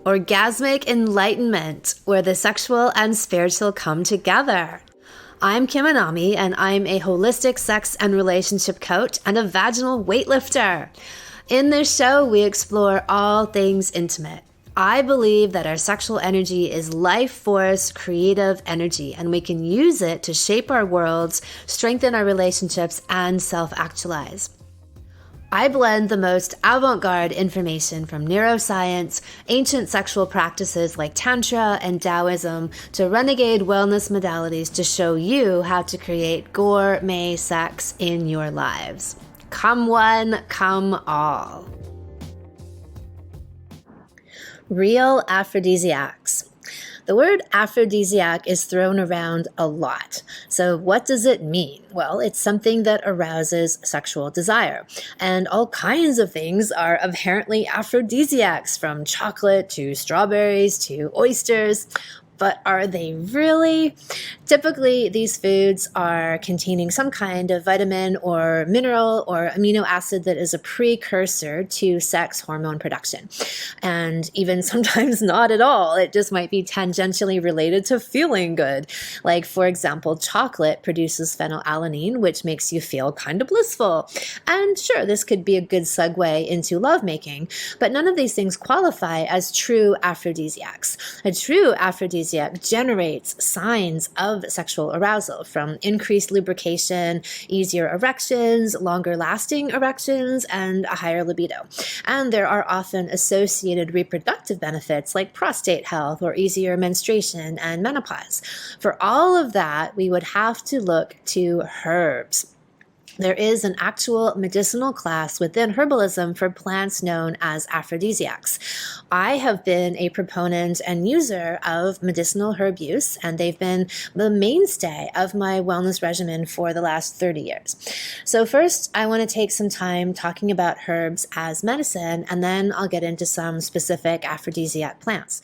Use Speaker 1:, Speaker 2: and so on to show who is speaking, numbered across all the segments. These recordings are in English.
Speaker 1: Orgasmic enlightenment, where the sexual and spiritual come together. I'm Kim Anami, and I'm a holistic sex and relationship coach and a vaginal weightlifter. In this show, we explore all things intimate. I believe that our sexual energy is life force, creative energy, and we can use it to shape our worlds, strengthen our relationships, and self-actualize. I blend the most avant-garde information from neuroscience, ancient sexual practices like Tantra and Taoism, to renegade wellness modalities to show you how to create gourmet sex in your lives. Come one, come all. Real aphrodisiacs. The word aphrodisiac is thrown around a lot. So what does it mean? Well, it's something that arouses sexual desire. And all kinds of things are inherently aphrodisiacs, from chocolate to strawberries to oysters. But are they really? Typically, these foods are containing some kind of vitamin or mineral or amino acid that is a precursor to sex hormone production. And even sometimes not at all. It just might be tangentially related to feeling good. Like, for example, chocolate produces phenylalanine, which makes you feel kind of blissful. And sure, this could be a good segue into lovemaking, but none of these things qualify as true aphrodisiacs. A true aphrodisiac generates signs of sexual arousal, from increased lubrication, easier erections, longer lasting erections, and a higher libido. And there are often associated reproductive benefits like prostate health or easier menstruation and menopause. For all of that, we would have to look to herbs. There is an actual medicinal class within herbalism for plants known as aphrodisiacs. I have been a proponent and user of medicinal herb use, and they've been the mainstay of my wellness regimen for the last 30 years. So first, I want to take some time talking about herbs as medicine, and then I'll get into some specific aphrodisiac plants.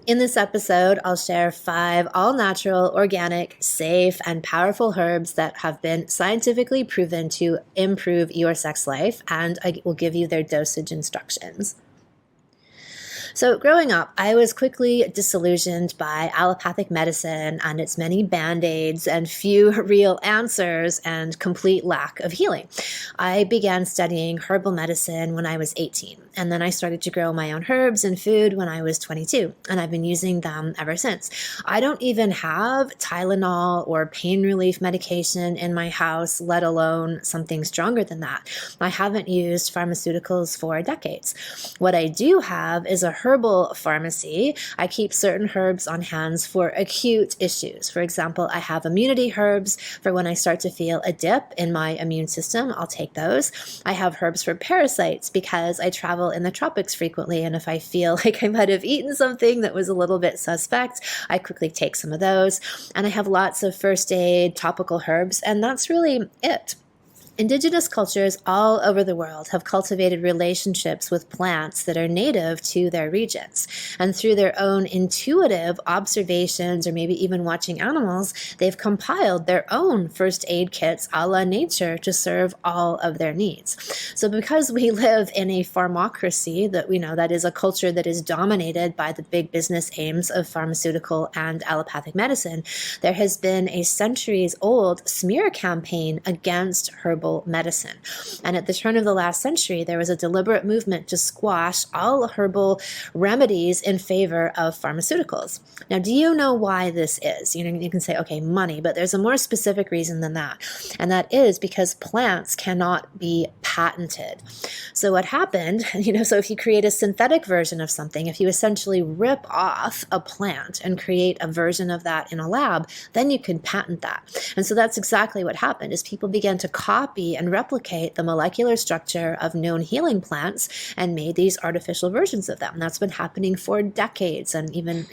Speaker 1: In this episode, I'll share 5 all-natural, organic, safe, and powerful herbs that have been scientifically proven to improve your sex life, and I will give you their dosage instructions. So growing up, I was quickly disillusioned by allopathic medicine and its many band-aids and few real answers and complete lack of healing. I began studying herbal medicine when I was 18, and then I started to grow my own herbs and food when I was 22, and I've been using them ever since. I don't even have Tylenol or pain relief medication in my house, let alone something stronger than that. I haven't used pharmaceuticals for decades. What I do have is a herbal pharmacy. I keep certain herbs on hand for acute issues. For example, I have immunity herbs for when I start to feel a dip in my immune system. I'll take those. I have herbs for parasites because I travel in the tropics frequently, and if I feel like I might have eaten something that was a little bit suspect, I quickly take some of those. And I have lots of first aid topical herbs, and that's really it. Indigenous cultures all over the world have cultivated relationships with plants that are native to their regions. And through their own intuitive observations, or maybe even watching animals, they've compiled their own first aid kits a la nature to serve all of their needs. So because we live in a pharmacracy, that we know that is a culture that is dominated by the big business aims of pharmaceutical and allopathic medicine, there has been a centuries-old smear campaign against herbal medicine. And at the turn of the last century, there was a deliberate movement to squash all herbal remedies in favor of pharmaceuticals. Now, do you know why this is? You can say, okay, money, but there's a more specific reason than that. And that is because plants cannot be patented. So what happened, so if you create a synthetic version of something, if you essentially rip off a plant and create a version of that in a lab, then you can patent that. And so that's exactly what happened, is people began to copy and replicate the molecular structure of known healing plants and made these artificial versions of them. That's been happening for decades, and even,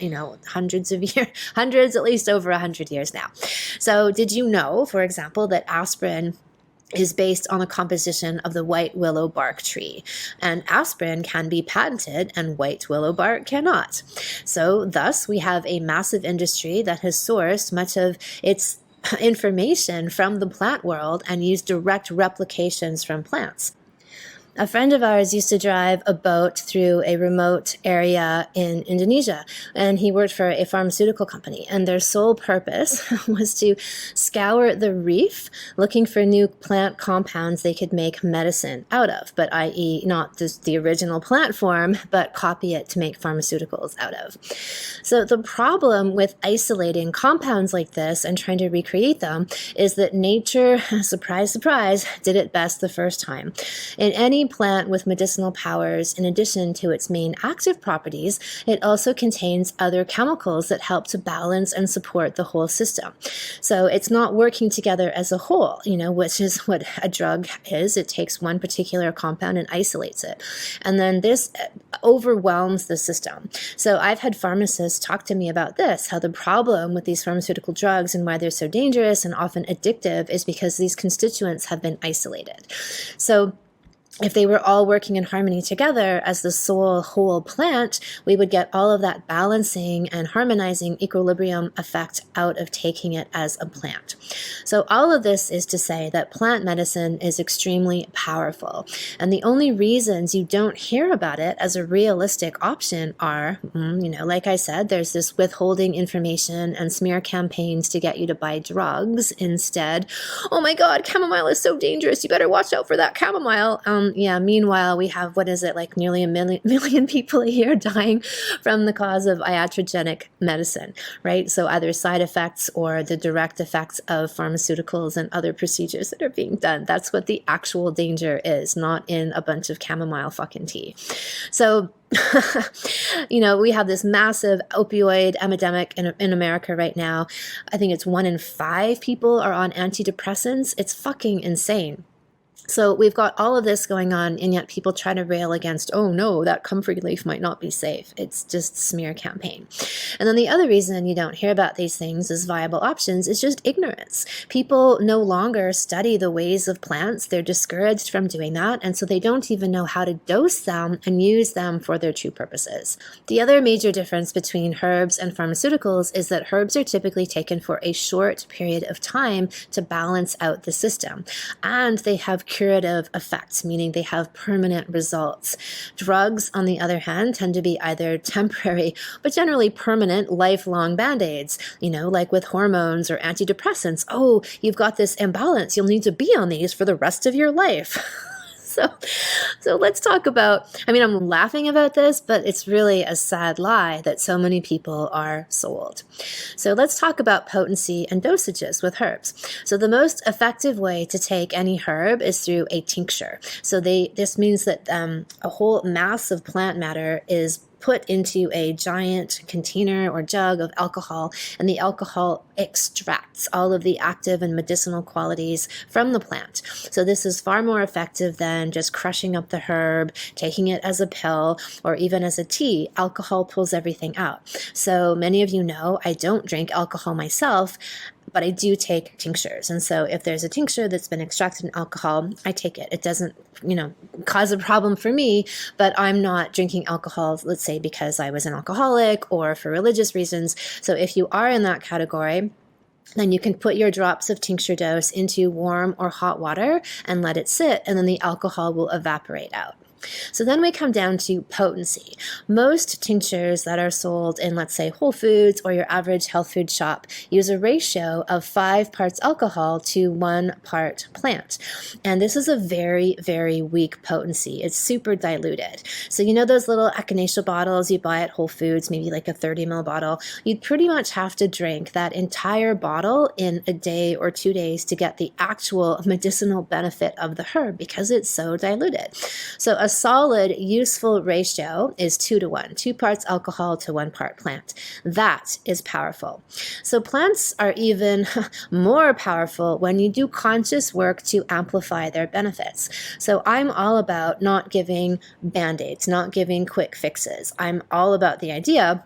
Speaker 1: hundreds of years, hundreds, at least over 100 years now. So did you know, for example, that aspirin is based on the composition of the white willow bark tree. And aspirin can be patented and white willow bark cannot. So thus we have a massive industry that has sourced much of its information from the plant world and used direct replications from plants. A friend of ours used to drive a boat through a remote area in Indonesia, and he worked for a pharmaceutical company, and their sole purpose was to scour the reef looking for new plant compounds they could make medicine out of, but i.e. not the original plant form, but copy it to make pharmaceuticals out of. So the problem with isolating compounds like this and trying to recreate them is that nature, surprise, surprise, did it best the first time. In any plant with medicinal powers, in addition to its main active properties, it also contains other chemicals that help to balance and support the whole system. So it's not working together as a whole, which is what a drug is. It takes one particular compound and isolates it. And then this overwhelms the system. So I've had pharmacists talk to me about this, how the problem with these pharmaceutical drugs and why they're so dangerous and often addictive is because these constituents have been isolated. So if they were all working in harmony together as the sole whole plant, we would get all of that balancing and harmonizing equilibrium effect out of taking it as a plant. So all of this is to say that plant medicine is extremely powerful. And the only reasons you don't hear about it as a realistic option are, like I said, there's this withholding information and smear campaigns to get you to buy drugs instead. Oh my God, chamomile is so dangerous. You better watch out for that chamomile. Meanwhile, we have, nearly a million people a year dying from the cause of iatrogenic medicine, right? So either side effects or the direct effects of pharmaceuticals and other procedures that are being done. That's what the actual danger is, not in a bunch of chamomile fucking tea. So we have this massive opioid epidemic in America right now. I think it's 1 in 5 people are on antidepressants. It's fucking insane. So we've got all of this going on, and yet people try to rail against, oh no, that comfrey leaf might not be safe. It's just a smear campaign. And then the other reason you don't hear about these things as viable options is just ignorance. People no longer study the ways of plants. They're discouraged from doing that, and so they don't even know how to dose them and use them for their true purposes. The other major difference between herbs and pharmaceuticals is that herbs are typically taken for a short period of time to balance out the system, and they have curative effects, meaning they have permanent results. Drugs, on the other hand, tend to be either temporary, but generally permanent, lifelong band-aids, like with hormones or antidepressants. Oh, you've got this imbalance. You'll need to be on these for the rest of your life. So let's talk about, I'm laughing about this, but it's really a sad lie that so many people are sold. So let's talk about potency and dosages with herbs. So the most effective way to take any herb is through a tincture. So this means that a whole mass of plant matter is put into a giant container or jug of alcohol, and the alcohol extracts all of the active and medicinal qualities from the plant. So this is far more effective than just crushing up the herb, taking it as a pill, or even as a tea. Alcohol pulls everything out. So many of you know I don't drink alcohol myself, but I do take tinctures. And so if there's a tincture that's been extracted in alcohol, I take it. It doesn't, cause a problem for me, but I'm not drinking alcohol, let's say, because I was an alcoholic or for religious reasons. So if you are in that category, then you can put your drops of tincture dose into warm or hot water and let it sit, and then the alcohol will evaporate out. So then we come down to potency. Most tinctures that are sold in, let's say, Whole Foods or your average health food shop use a ratio of 5 parts alcohol to 1 part plant. And this is a very, very weak potency. It's super diluted. So those little echinacea bottles you buy at Whole Foods, maybe like a 30 ml bottle, you'd pretty much have to drink that entire bottle in a day or 2 days to get the actual medicinal benefit of the herb because it's so diluted. So a solid, useful ratio is 2 to 1, 2 parts alcohol to 1 part plant. That is powerful. So plants are even more powerful when you do conscious work to amplify their benefits. So I'm all about not giving band-aids, not giving quick fixes. I'm all about the idea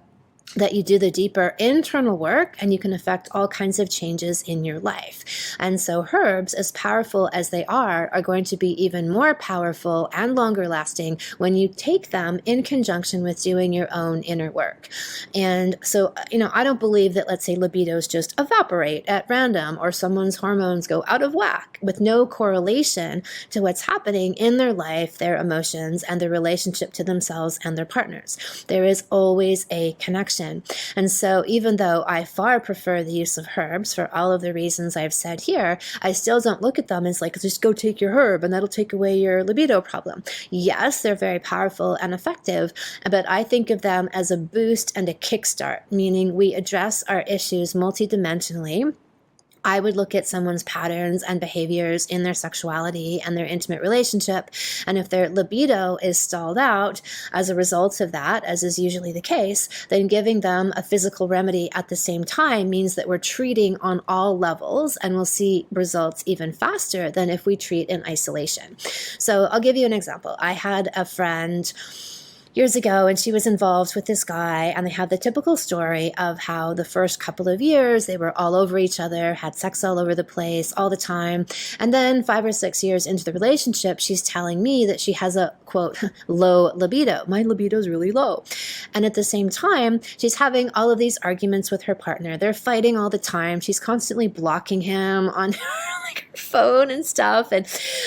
Speaker 1: that you do the deeper internal work and you can affect all kinds of changes in your life. And so herbs, as powerful as they are going to be even more powerful and longer lasting when you take them in conjunction with doing your own inner work. And so, I don't believe that, let's say, libidos just evaporate at random or someone's hormones go out of whack with no correlation to what's happening in their life, their emotions, and their relationship to themselves and their partners. There is always a connection. And so even though I far prefer the use of herbs for all of the reasons I've said here, I still don't look at them as like, just go take your herb and that'll take away your libido problem. Yes, they're very powerful and effective, but I think of them as a boost and a kickstart, meaning we address our issues multidimensionally. I would look at someone's patterns and behaviors in their sexuality and their intimate relationship. And if their libido is stalled out as a result of that, as is usually the case, then giving them a physical remedy at the same time means that we're treating on all levels and we'll see results even faster than if we treat in isolation. So I'll give you an example. I had a friend years ago, and she was involved with this guy, and they had the typical story of how the first couple of years they were all over each other, had sex all over the place all the time. And then 5 or 6 years into the relationship, she's telling me that she has a, quote, low libido. My libido is really low. And at the same time, she's having all of these arguments with her partner. They're fighting all the time. She's constantly blocking him on her phone and stuff, and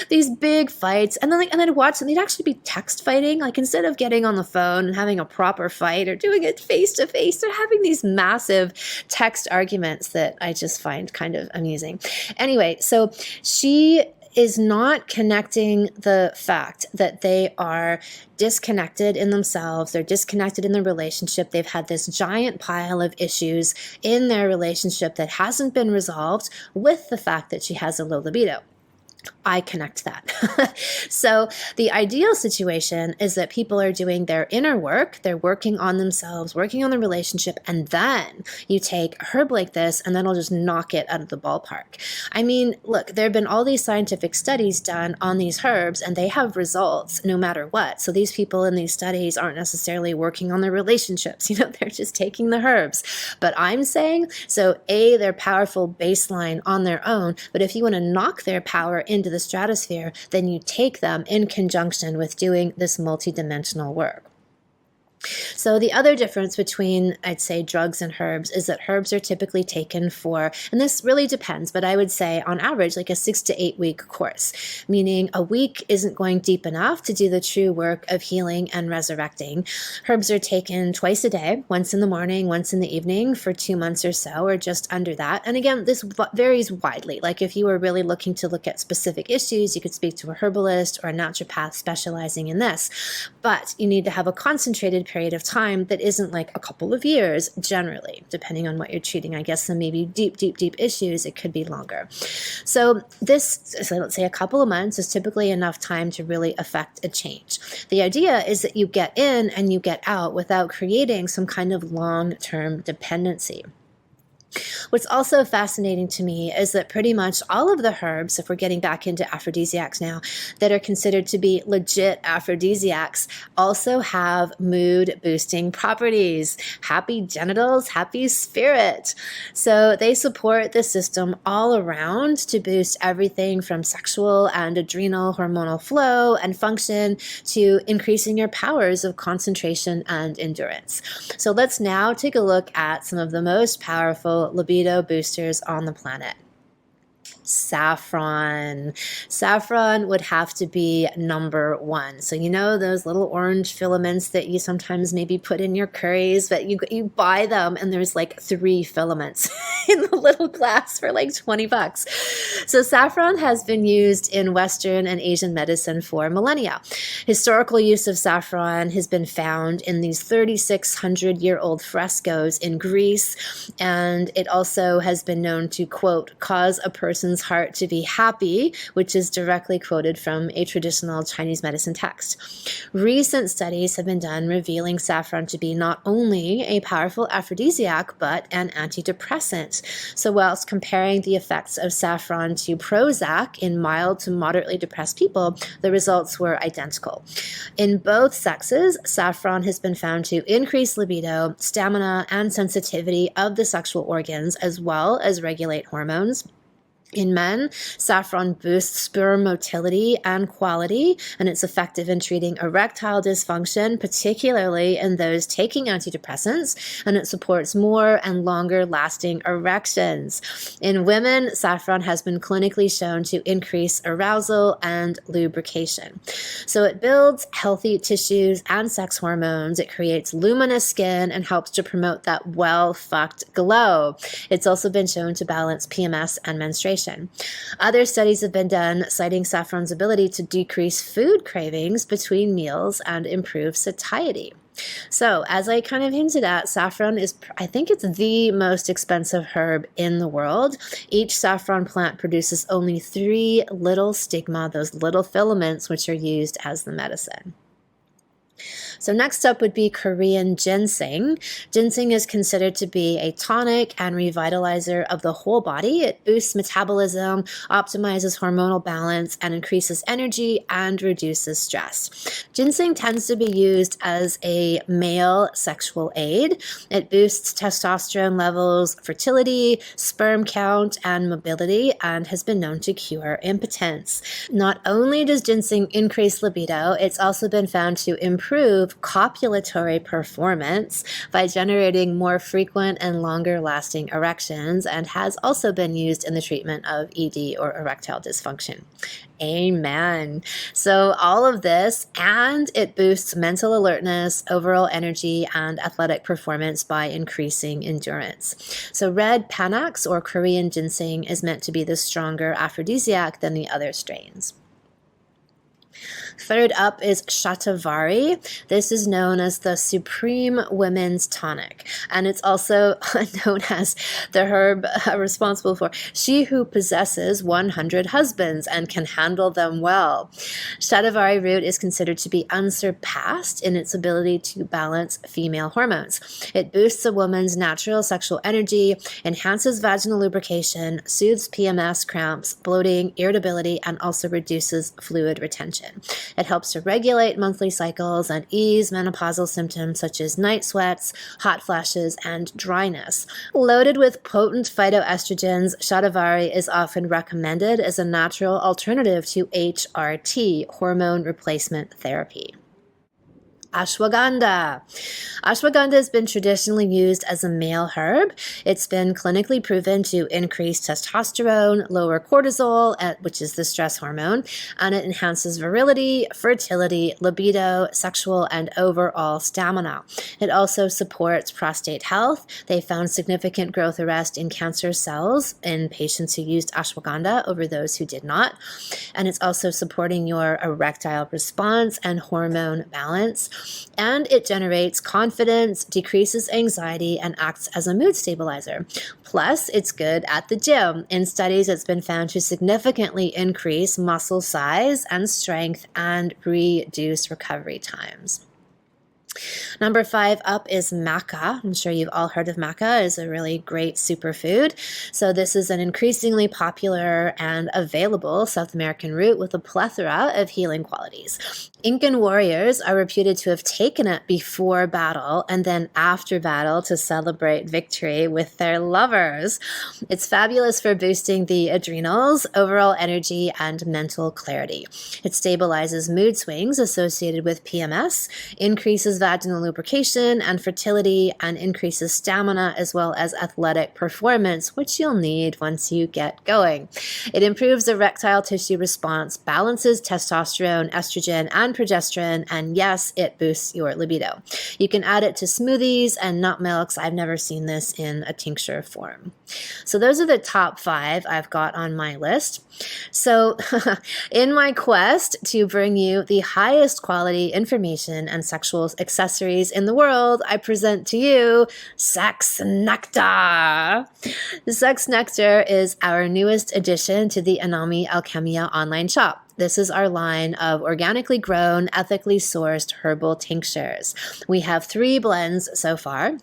Speaker 1: these big fights. And then I'd watch them. They'd actually be text fighting. Like, instead of getting on the phone and having a proper fight or doing it face to face, they're having these massive text arguments that I just find kind of amusing. Anyway, so she is not connecting the fact that they are disconnected in themselves, they're disconnected in their relationship, they've had this giant pile of issues in their relationship that hasn't been resolved, with the fact that she has a low libido. I connect that. So the ideal situation is that people are doing their inner work, they're working on themselves, working on the relationship, and then you take a herb like this and that'll just knock it out of the ballpark. I mean, look, there have been all these scientific studies done on these herbs and they have results no matter what. So these people in these studies aren't necessarily working on their relationships, they're just taking the herbs. But I'm saying, so A, they're powerful baseline on their own, but if you want to knock their power into the stratosphere, then you take them in conjunction with doing this multidimensional work. So the other difference between, I'd say, drugs and herbs is that herbs are typically taken for, and this really depends, but I would say on average like a 6 to 8 week course, meaning a week isn't going deep enough to do the true work of healing and resurrecting. Herbs are taken twice a day, once in the morning, once in the evening, for 2 months or so, or just under that. And again, this varies widely. Like if you were really looking to look at specific issues, you could speak to a herbalist or a naturopath specializing in this. But you need to have a concentrated period of time that isn't like a couple of years, generally, depending on what you're treating. I guess some maybe deep issues, it could be longer. So let's say a couple of months is typically enough time to really affect a change. The idea is that you get in and you get out without creating some kind of long-term dependency. What's also fascinating to me is that pretty much all of the herbs, if we're getting back into aphrodisiacs now, that are considered to be legit aphrodisiacs also have mood-boosting properties. Happy genitals, happy spirit. So they support the system all around to boost everything from sexual and adrenal hormonal flow and function to increasing your powers of concentration and endurance. So let's now take a look at some of the most powerful libido boosters on the planet. Saffron. Saffron would have to be number one. So those little orange filaments that you sometimes maybe put in your curries, but you buy them and there's like 3 filaments in the little glass for like $20. So saffron has been used in Western and Asian medicine for millennia. Historical use of saffron has been found in these 3,600-year-old frescoes in Greece, and it also has been known to, quote, cause a person's woman's heart to be happy, which is directly quoted from a traditional Chinese medicine text. Recent studies have been done revealing saffron to be not only a powerful aphrodisiac, but an antidepressant. So whilst comparing the effects of saffron to Prozac in mild to moderately depressed people, the results were identical. In both sexes, saffron has been found to increase libido, stamina, and sensitivity of the sexual organs, as well as regulate hormones. In men, saffron boosts sperm motility and quality, and it's effective in treating erectile dysfunction, particularly in those taking antidepressants, and it supports more and longer lasting erections. In women, saffron has been clinically shown to increase arousal and lubrication. So it builds healthy tissues and sex hormones, it creates luminous skin, and helps to promote that well-fucked glow. It's also been shown to balance PMS and menstruation. Other studies have been done citing saffron's ability to decrease food cravings between meals and improve satiety. So, as I kind of hinted at, saffron is, I think it's the most expensive herb in the world. Each saffron plant produces only 3 little stigma, those little filaments, which are used as the medicine. So next up would be Korean ginseng. Ginseng is considered to be a tonic and revitalizer of the whole body. It boosts metabolism, optimizes hormonal balance, and increases energy and reduces stress. Ginseng tends to be used as a male sexual aid. It boosts testosterone levels, fertility, sperm count, and mobility, and has been known to cure impotence. Not only does ginseng increase libido, it's also been found to improve copulatory performance by generating more frequent and longer lasting erections, and has also been used in the treatment of ED or erectile dysfunction. Amen. So all of this, and it boosts mental alertness, overall energy, and athletic performance by increasing endurance. So red panax or Korean ginseng is meant to be the stronger aphrodisiac than the other strains. Third up is Stradivari. This is known as the Supreme Women's Tonic, and it's also known as the herb responsible for she who possesses 100 husbands and can handle them well. Stradivari root is considered to be unsurpassed in its ability to balance female hormones. It boosts a woman's natural sexual energy, enhances vaginal lubrication, soothes PMS, cramps, bloating, irritability, and also reduces fluid retention. It helps to regulate monthly cycles and ease menopausal symptoms such as night sweats, hot flashes, and dryness. Loaded with potent phytoestrogens, Stradivari is often recommended as a natural alternative to HRT, hormone replacement therapy. Ashwagandha. Ashwagandha has been traditionally used as a male herb. It's been clinically proven to increase testosterone, lower cortisol, which is the stress hormone, and it enhances virility, fertility, libido, sexual, and overall stamina. It also supports prostate health. They found significant growth arrest in cancer cells in patients who used ashwagandha over those who did not. And it's also supporting your erectile response and hormone balance. And it generates confidence, decreases anxiety, and acts as a mood stabilizer. Plus, it's good at the gym. In studies, it's been found to significantly increase muscle size and strength and reduce recovery times. Number 5 up is maca. I'm sure you've all heard of maca. It's a really great superfood. So this is an increasingly popular and available South American root with a plethora of healing qualities. Incan warriors are reputed to have taken it before battle and then after battle to celebrate victory with their lovers. It's fabulous for boosting the adrenals, overall energy, and mental clarity. It stabilizes mood swings associated with PMS, increases vaginal lubrication and fertility, and increases stamina as well as athletic performance, which you'll need once you get going. It improves erectile tissue response, balances testosterone, estrogen, and progesterone, and yes, it boosts your libido. You can add it to smoothies and nut milks. I've never seen this in a tincture form. So those are the top 5 I've got on my list. So in my quest to bring you the highest quality information and sexual accessories in the world, I present to you Sex Nectar. Sex Nectar is our newest addition to the Anami Alchemia online shop. This is our line of organically grown, ethically sourced herbal tinctures. We have 3 blends so far.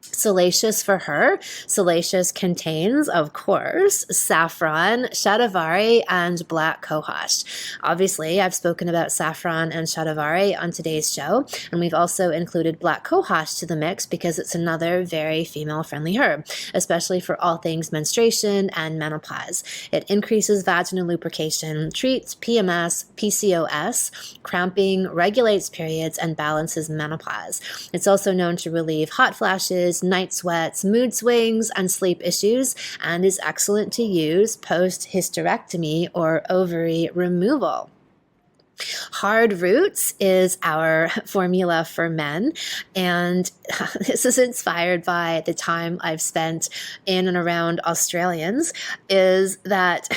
Speaker 1: Salacious for her. Salacious contains, of course, saffron, Stradivari, and black cohosh. Obviously, I've spoken about saffron and Stradivari on today's show, and we've also included black cohosh to the mix because it's another very female-friendly herb, especially for all things menstruation and menopause. It increases vaginal lubrication, treats PMS, PCOS, cramping, regulates periods, and balances menopause. It's also known to relieve hot flashes, night sweats, mood swings, and sleep issues, and is excellent to use post-hysterectomy or ovary removal. Hard Roots is our formula for men, and this is inspired by the time I've spent in and around Australians, is that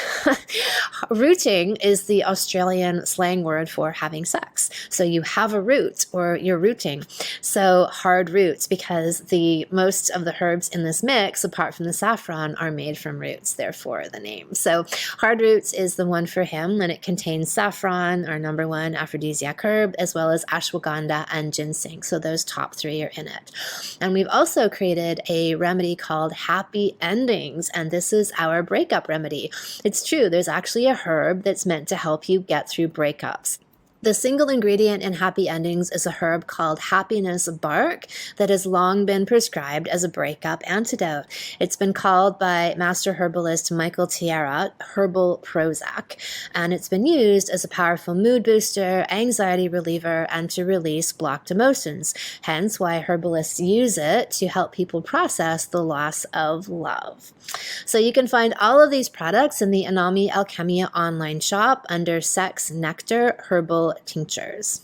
Speaker 1: rooting is the Australian slang word for having sex. So you have a root or you're rooting. So hard roots, because the most of the herbs in this mix, apart from the saffron, are made from roots, therefore the name. So Hard Roots is the one for him, and it contains saffron, our number 1 aphrodisiac herb, as well as ashwagandha and ginseng. So those top 3 are in it. And we've also created a remedy called Happy Endings, and this is our breakup remedy. It's true, there's actually a herb that's meant to help you get through breakups. The single ingredient in Happy Endings is a herb called happiness bark that has long been prescribed as a breakup antidote. It's been called by master herbalist Michael Tierra Herbal Prozac, and it's been used as a powerful mood booster, anxiety reliever, and to release blocked emotions. Hence why herbalists use it to help people process the loss of love. So you can find all of these products in the Anami Alchemia online shop under Sex Nectar Herbal Tinctures.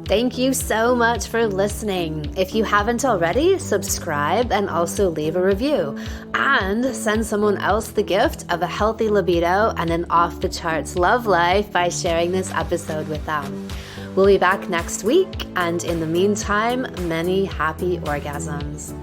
Speaker 1: Thank you so much for listening. If you haven't already, subscribe and also leave a review. And send someone else the gift of a healthy libido and an off-the-charts love life by sharing this episode with them. We'll be back next week, and in the meantime, many happy orgasms.